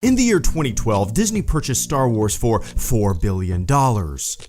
In the year 2012, Disney purchased Star Wars for $4 billion.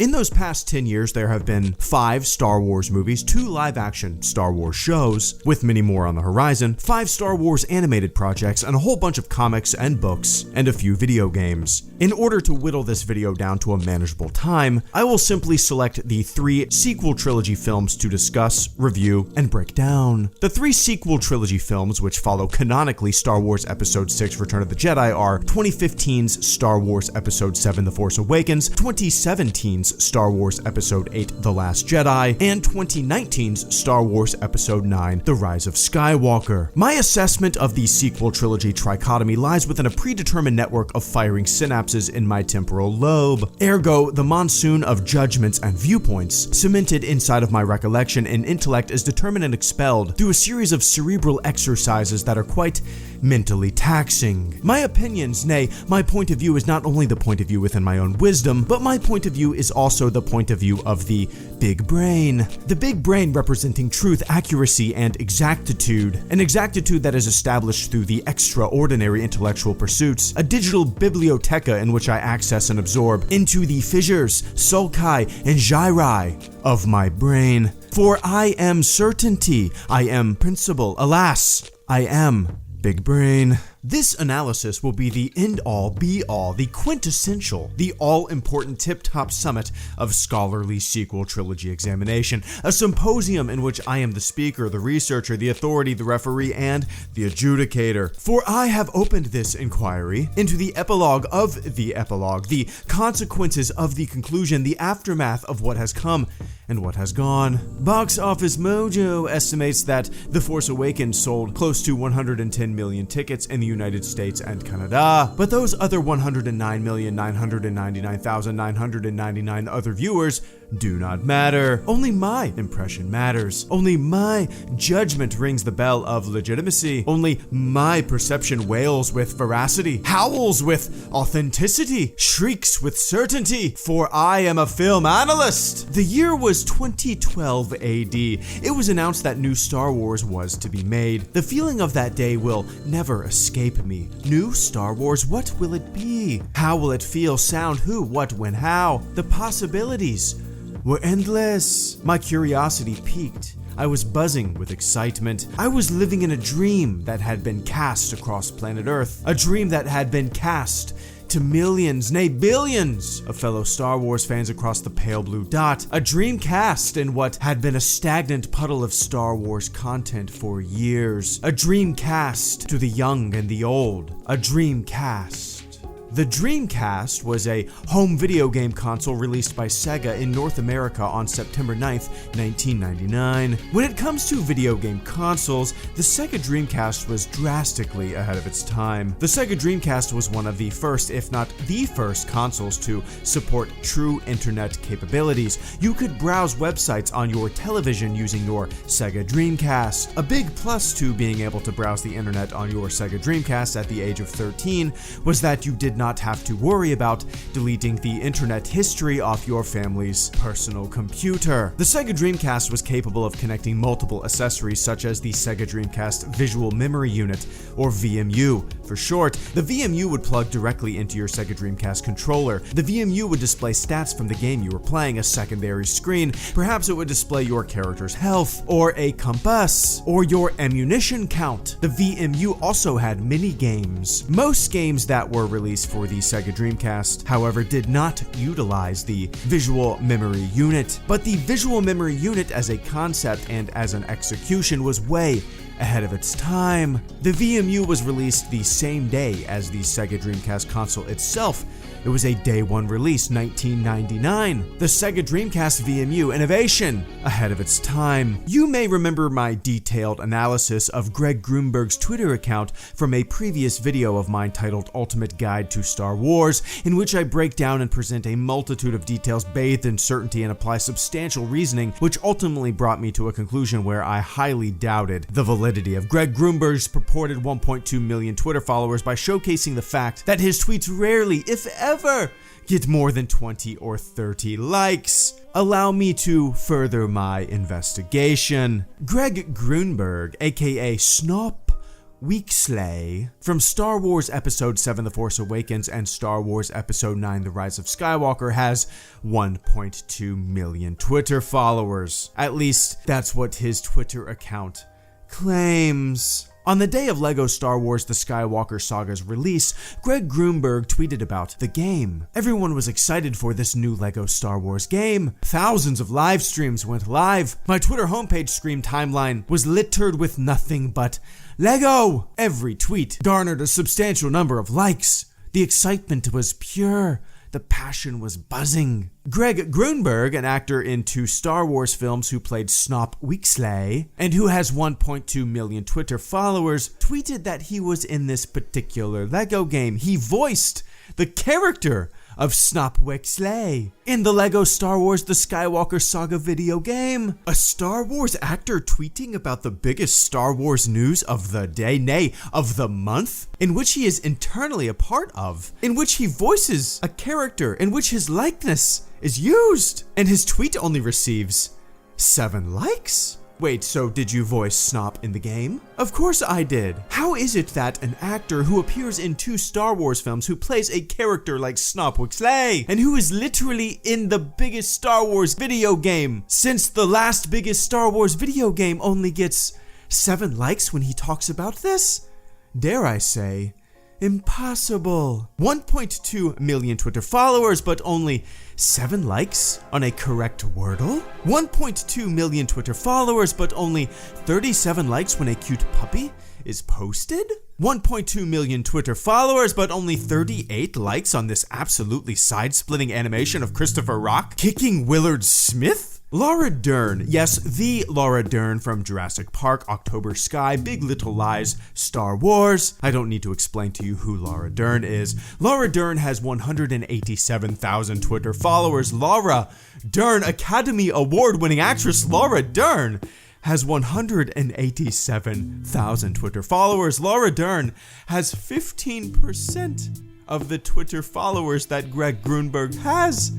In those past 10 years, there have been 5 Star Wars movies, 2 live-action Star Wars shows, with many more on the horizon, 5 Star Wars animated projects, and a whole bunch of comics and books, and a few video games. In order to whittle this video down to a manageable time, I will simply select the 3 sequel trilogy films to discuss, review, and break down. The 3 sequel trilogy films, which follow canonically Star Wars Episode 6 Return of the Jedi, are 2015's Star Wars Episode 7 The Force Awakens, 2017's Star Wars Episode 8 The Last Jedi, and 2019's Star Wars Episode 9 The Rise of Skywalker. My assessment of the sequel trilogy trichotomy lies within a predetermined network of firing synapses in my temporal lobe. Ergo, the monsoon of judgments and viewpoints cemented inside of my recollection and intellect is determined and expelled through a series of cerebral exercises that are quite mentally taxing. My opinions, nay, my point of view is not only the point of view within my own wisdom, but my point of view is also the point of view of the big brain. The big brain representing truth, accuracy, and exactitude. An exactitude that is established through the extraordinary intellectual pursuits, a digital bibliotheca in which I access and absorb into the fissures, sulci, and gyri of my brain. For I am certainty, I am principle, alas, I am big brain. This analysis will be the end-all, be-all, the quintessential, the all-important tip-top summit of scholarly sequel trilogy examination, a symposium in which I am the speaker, the researcher, the authority, the referee, and the adjudicator. For I have opened this inquiry into the epilogue of the epilogue, the consequences of the conclusion, the aftermath of what has come and what has gone. Box Office Mojo estimates that The Force Awakens sold close to 110 million tickets in the United States and Canada, but those other 109,999,999 other viewers do not matter. Only my impression matters. Only my judgment rings the bell of legitimacy. Only my perception wails with veracity, howls with authenticity, shrieks with certainty, for I am a film analyst. The year was 2012 AD. It was announced that new Star Wars was to be made. The feeling of that day will never escape me. New Star Wars, what will it be? How will it feel, sound, who, what, when, how? The possibilities were endless. My curiosity piqued. I was buzzing with excitement. I was living in a dream that had been cast across planet Earth. A dream that had been cast to millions, nay billions, of fellow Star Wars fans across the pale blue dot. A dream cast in what had been a stagnant puddle of Star Wars content for years. A dream cast to the young and the old. A dream cast. The Dreamcast was a home video game console released by Sega in North America on September 9th, 1999. When it comes to video game consoles, the Sega Dreamcast was drastically ahead of its time. The Sega Dreamcast was one of the first, if not the first, consoles to support true internet capabilities. You could browse websites on your television using your Sega Dreamcast. A big plus to being able to browse the internet on your Sega Dreamcast at the age of 13 was that you did not have to worry about deleting the internet history off your family's personal computer. The Sega Dreamcast was capable of connecting multiple accessories such as the Sega Dreamcast Visual Memory Unit, or VMU for short. The VMU would plug directly into your Sega Dreamcast controller. The VMU would display stats from the game you were playing, a secondary screen. Perhaps it would display your character's health, or a compass, or your ammunition count. The VMU also had mini games. Most games that were released for the Sega Dreamcast, however, did not utilize the Visual Memory Unit, but the Visual Memory Unit as a concept and as an execution was way ahead of its time. The VMU was released the same day as the Sega Dreamcast console itself. It was a day one release, 1999. The Sega Dreamcast VMU innovation, ahead of its time. You may remember my detailed analysis of Greg Grunberg's Twitter account from a previous video of mine titled Ultimate Guide to Star Wars, in which I break down and present a multitude of details bathed in certainty and apply substantial reasoning, which ultimately brought me to a conclusion where I highly doubted the validity of Greg Grunberg's purported 1.2 million Twitter followers by showcasing the fact that his tweets rarely, if ever, get more than 20 or 30 likes. Allow me to further my investigation. Greg Grunberg, aka Snop, Weeksley from Star Wars Episode 7 The Force Awakens and Star Wars Episode 9 The Rise of Skywalker has 1.2 million Twitter followers. At least that's what his Twitter account claims. On the day of LEGO Star Wars The Skywalker Saga's release, Greg Grunberg tweeted about the game. Everyone was excited for this new LEGO Star Wars game. Thousands of live streams went live. My Twitter homepage screen timeline was littered with nothing but LEGO! Every tweet garnered a substantial number of likes. The excitement was pure. The passion was buzzing. Greg Grunberg, an actor in 2 Star Wars films who played Snop Weeksley, and who has 1.2 million Twitter followers, tweeted that he was in this particular LEGO game. He voiced the character of Snop Weeksley in the LEGO Star Wars The Skywalker Saga video game. A Star Wars actor tweeting about the biggest Star Wars news of the day, nay, of the month, in which he is internally a part of, in which he voices a character in which his likeness is used, and his tweet only receives 7 likes? Wait, so did you voice Snop in the game? Of course I did. How is it that an actor who appears in 2 Star Wars films, who plays a character like Snop Weeksley, and who is literally in the biggest Star Wars video game, since the last biggest Star Wars video game, only gets 7 likes when he talks about this? Dare I say, impossible. 1.2 million Twitter followers, but only 7 likes on a correct Wordle? 1.2 million Twitter followers, but only 37 likes when a cute puppy is posted? 1.2 million Twitter followers, but only 38 likes on this absolutely side-splitting animation of Christopher Rock kicking Willard Smith? Laura Dern, yes, the Laura Dern from Jurassic Park, October Sky, Big Little Lies, Star Wars. I don't need to explain to you who Laura Dern is. Laura Dern has 187,000 Twitter followers. Laura Dern, Academy Award-winning actress Laura Dern, has 187,000 Twitter followers. Laura Dern has 15% of the Twitter followers that Greg Grunberg has.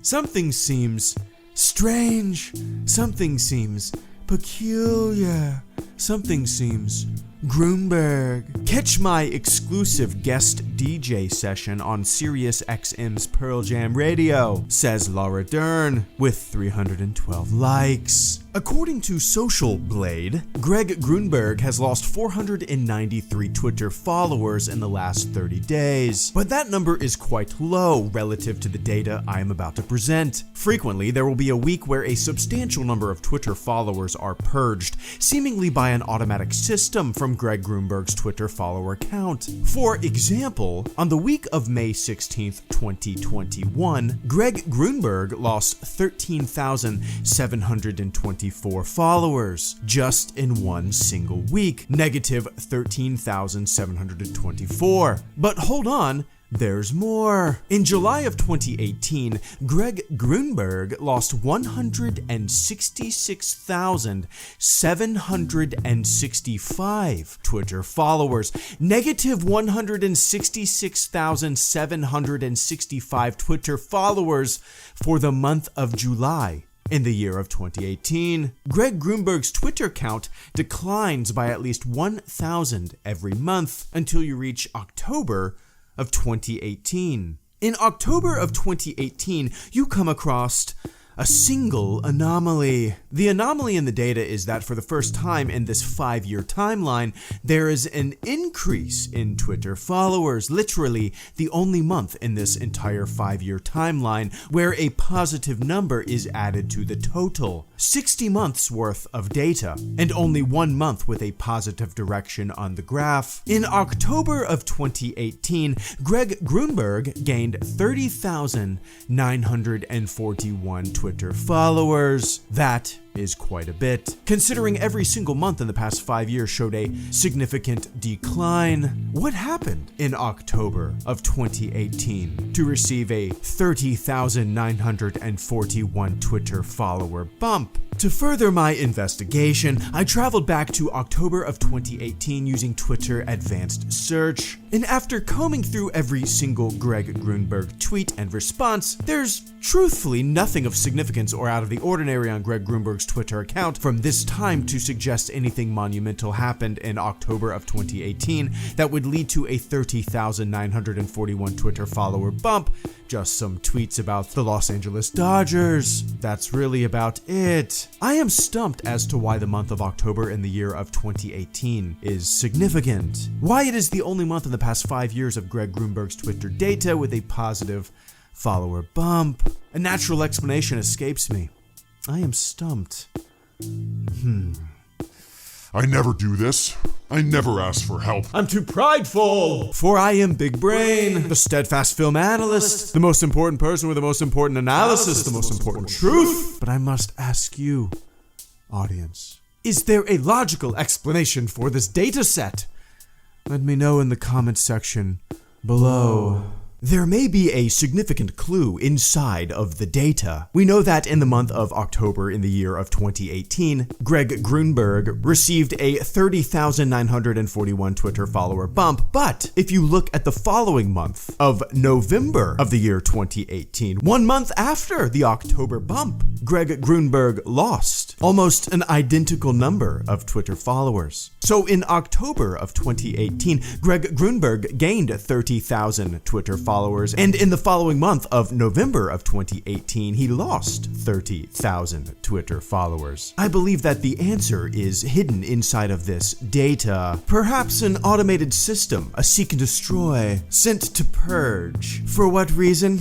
Something seems strange. Something seems peculiar. Something seems Grunberg. Catch my exclusive guest DJ session on Sirius XM's Pearl Jam Radio, says Laura Dern, with 312 likes. According to Social Blade, Greg Grunberg has lost 493 Twitter followers in the last 30 days, but that number is quite low relative to the data I am about to present. Frequently, there will be a week where a substantial number of Twitter followers are purged, seemingly by an automatic system from Greg Grunberg's Twitter follower count. For example, on the week of May 16th, 2021, Greg Grunberg lost 13,724 followers just in one single week, negative 13,724. But hold on, there's more. In July of 2018, Greg Grunberg lost 166,765 Twitter followers, negative 166,765 Twitter followers for the month of July. In the year of 2018, Greg Grunberg's Twitter count declines by at least 1,000 every month until you reach October of 2018. In October of 2018, you come across a single anomaly. The anomaly in the data is that for the first time in this 5-year timeline, there is an increase in Twitter followers, literally the only month in this entire 5-year timeline where a positive number is added to the total. 60 months worth of data, and only 1 month with a positive direction on the graph. In October of 2018, Greg Grunberg gained 30,941 Twitter followers. That is quite a bit, considering every single month in the past 5 years showed a significant decline. What happened in October of 2018 to receive a 30,941 Twitter follower bump? To further my investigation, I traveled back to October of 2018 using Twitter Advanced Search, and after combing through every single Greg Grunberg tweet and response, there's truthfully nothing of significance or out of the ordinary on Greg Grunberg's Grunberg's Twitter account from this time to suggest anything monumental happened in October of 2018 that would lead to a 30,941 Twitter follower bump. Just some tweets about the Los Angeles Dodgers. That's really about it. I am stumped as to why the month of October in the year of 2018 is significant. Why it is the only month in the past 5 years of Greg Grunberg's Twitter data with a positive follower bump. A natural explanation escapes me. I am stumped. I never do this. I never ask for help. I'm too prideful! For I am Big Brain, the steadfast film analyst, the most important person with the most important analysis, the most important truth. But I must ask you, audience, is there a logical explanation for this data set? Let me know in the comments section below. There may be a significant clue inside of the data. We know that in the month of October in the year of 2018, Greg Grunberg received a 30,941 Twitter follower bump, but if you look at the following month of November of the year 2018, 1 month after the October bump, Greg Grunberg lost almost an identical number of Twitter followers. So in October of 2018, Greg Grunberg gained 30,000 Twitter followers, and in the following month of November of 2018, he lost 30,000 Twitter followers. I believe that the answer is hidden inside of this data. Perhaps an automated system, a seek and destroy, sent to purge. For what reason?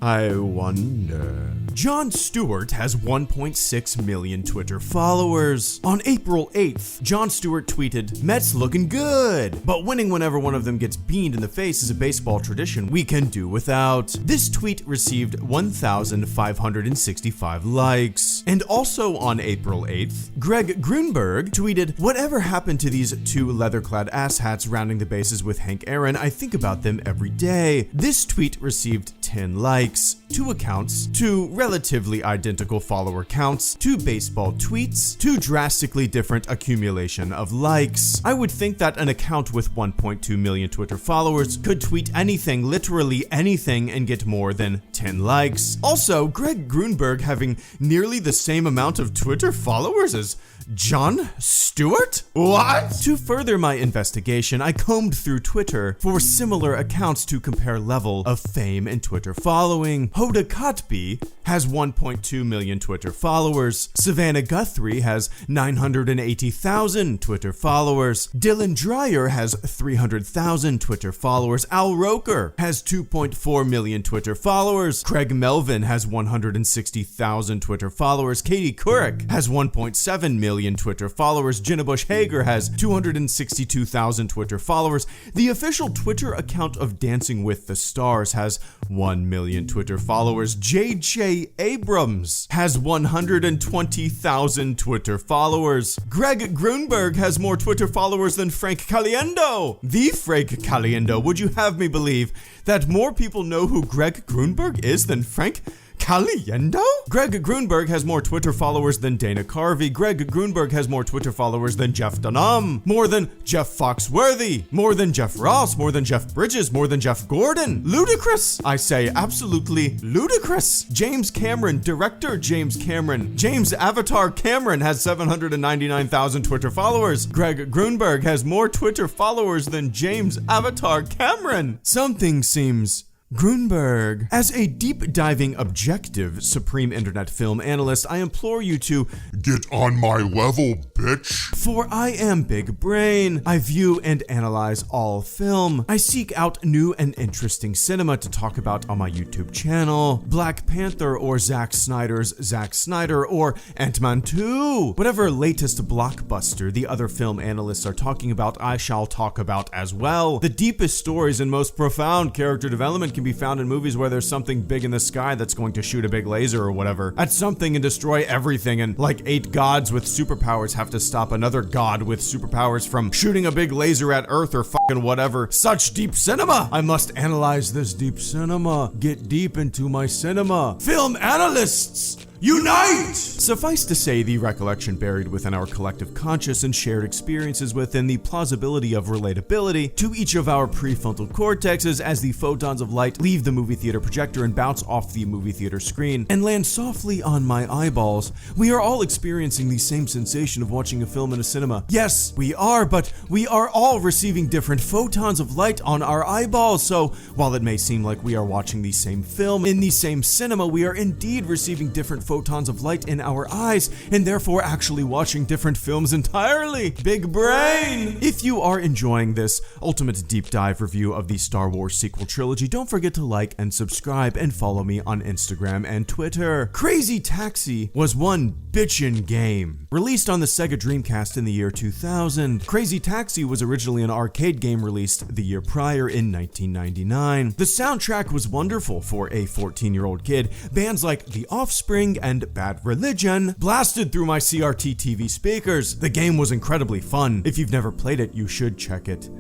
I wonder. Jon Stewart has 1.6 million Twitter followers. On April 8th, Jon Stewart tweeted, "Mets looking good, but winning whenever one of them gets beamed in the face is a baseball tradition we can do without." This tweet received 1,565 likes. And also on April 8th, Greg Grunberg tweeted, "Whatever happened to these two leather-clad asshats rounding the bases with Hank Aaron? I think about them every day." This tweet received 10 likes. 2 accounts, 2 relatively identical follower counts, 2 baseball tweets, 2 drastically different accumulation of likes. I would think that an account with 1.2 million Twitter followers could tweet anything, literally anything, and get more than 10 likes. Also, Greg Grunberg having nearly the same amount of Twitter followers as Jon Stewart? What? To further my investigation, I combed through Twitter for similar accounts to compare level of fame and Twitter following. Hoda Kotb has 1.2 million Twitter followers. Savannah Guthrie has 980,000 Twitter followers. Dylan Dreyer has 300,000 Twitter followers. Al Roker has 2.4 million Twitter followers. Craig Melvin has 160,000 Twitter followers. Katie Couric has 1.7 million Twitter followers. Jenna Bush Hager has 262,000 Twitter followers. The official Twitter account of Dancing with the Stars has 1 million Twitter followers. J.J. Abrams has 120,000 Twitter followers. Greg Grunberg has more Twitter followers than Frank Caliendo. The Frank Caliendo. Would you have me believe that more people know who Greg Grunberg is than Frank Caliendo? Greg Grunberg has more Twitter followers than Dana Carvey. Greg Grunberg has more Twitter followers than Jeff Dunham. More than Jeff Foxworthy. More than Jeff Ross. More than Jeff Bridges. More than Jeff Gordon. Ludicrous. I say absolutely ludicrous. James Cameron, director James Cameron. James Avatar Cameron has 799,000 Twitter followers. Greg Grunberg has more Twitter followers than James Avatar Cameron. Something seems Grunberg. As a deep-diving, objective, supreme internet film analyst, I implore you to get on my level, bitch. For I am Big Brain. I view and analyze all film. I seek out new and interesting cinema to talk about on my YouTube channel. Black Panther or Zack Snyder's Zack Snyder or Ant-Man 2. Whatever latest blockbuster the other film analysts are talking about, I shall talk about as well. The deepest stories and most profound character development can be found in movies where there's something big in the sky that's going to shoot a big laser or whatever at something and destroy everything, and like 8 gods with superpowers have to stop another god with superpowers from shooting a big laser at Earth or fucking whatever. Such deep cinema! I must analyze this deep cinema. Get deep into my cinema. Film analysts! Unite! Suffice to say, the recollection buried within our collective conscious and shared experiences within the plausibility of relatability to each of our prefrontal cortexes as the photons of light leave the movie theater projector and bounce off the movie theater screen and land softly on my eyeballs. We are all experiencing the same sensation of watching a film in a cinema. Yes, we are, but we are all receiving different photons of light on our eyeballs. So while it may seem like we are watching the same film in the same cinema, we are indeed receiving different photons of light in our eyes and therefore actually watching different films entirely. Big brain! If you are enjoying this ultimate deep dive review of the Star Wars sequel trilogy, don't forget to like and subscribe and follow me on Instagram and Twitter. Crazy Taxi was one bitchin' game. Released on the Sega Dreamcast in the year 2000, Crazy Taxi was originally an arcade game released the year prior in 1999. The soundtrack was wonderful for a 14-year-old kid. Bands like The Offspring and Bad Religion blasted through my CRT TV speakers. The game was incredibly fun. If you've never played it, you should check it.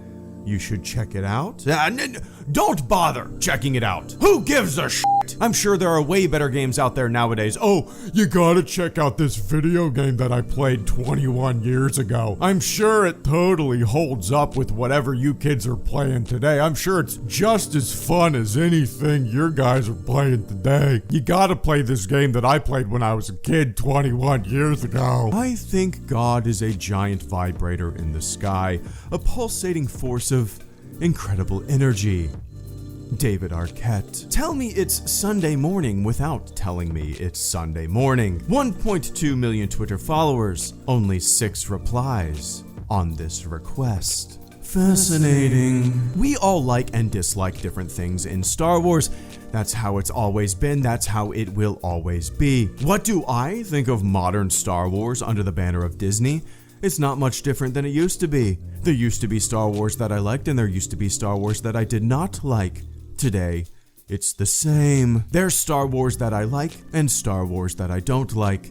You should check it out? Don't bother checking it out. Who gives a shit? I'm sure there are way better games out there nowadays. Oh, you gotta check out this video game that I played 21 years ago. I'm sure it totally holds up with whatever you kids are playing today. I'm sure it's just as fun as anything your guys are playing today. You gotta play this game that I played when I was a kid 21 years ago. I think God is a giant vibrator in the sky, a pulsating force of incredible energy. David Arquette. Tell me it's Sunday morning without telling me it's Sunday morning. 1.2 million Twitter followers, only 6 replies on this request. Fascinating. We all like and dislike different things in Star Wars. That's how it's always been, that's how it will always be. What do I think of modern Star Wars under the banner of Disney? It's not much different than it used to be. There used to be Star Wars that I liked and there used to be Star Wars that I did not like. Today, it's the same. There's Star Wars that I like and Star Wars that I don't like.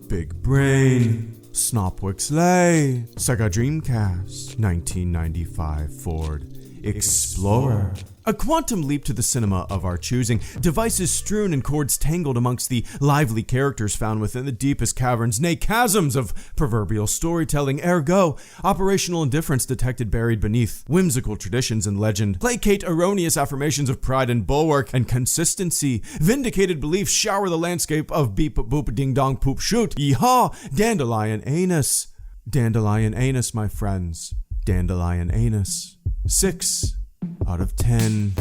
Big brain. Snopwick's Lay. Sega Dreamcast. 1995 Ford Explorer. A quantum leap to the cinema of our choosing, devices strewn and cords tangled amongst the lively characters found within the deepest caverns, nay chasms of proverbial storytelling, ergo, operational indifference detected buried beneath whimsical traditions and legend, placate erroneous affirmations of pride and bulwark and consistency, vindicated beliefs shower the landscape of beep boop ding dong poop shoot, yeehaw, dandelion anus. Dandelion anus, my friends. Dandelion anus. 6 out of 10.